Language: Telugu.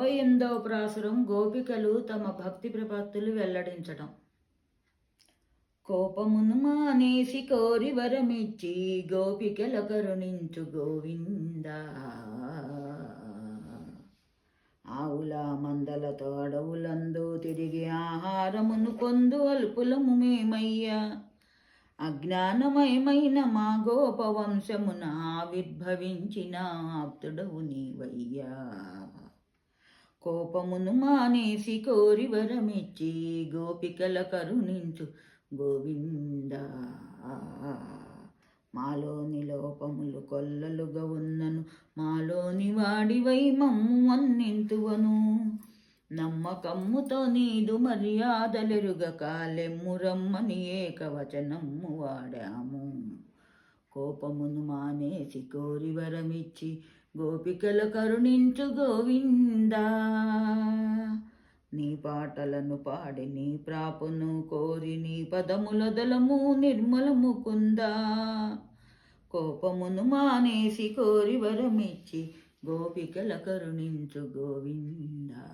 28వ ప్రాసురం గోపికలు తమ భక్తి ప్రపత్తులు వెల్లడించటం. కోపమును మానేసి కోరి వరమిచ్చి గోపికల కరుణించు గోవింద. ఆవుల మందలతో అడవులందు తిరిగి ఆహారమును పొందు అల్పులము మేమయ్యా. అజ్ఞానమయమైన మా గోపవంశమున ఆవిర్భవించిన ఆప్తుడవు నీవయ్యా. కోపమును మానేసి కోరి వరమిచ్చి గోపికల కరుణించు గోవింద. మాలోని లోపములు కొల్లలుగా ఉన్నను మాలోని వాడివై మమ్ము అన్నింతువను. నమ్మకమ్ముతో నీదు మర్యాదలెరుగక లెమ్మురమ్మని ఏకవచనమ్ము వాడాము. కోపమును మానేసి కోరి వరమిచ్చి గోపికల కరుణించు గోవిందా. నీ పాటలను పాడి నీ ప్రాపును కోరి నీ పదముల దళము నిర్మలము కుందా. కోపమును మానేసి కోరి వరమిచ్చి గోపికల కరుణించు గోవిందా.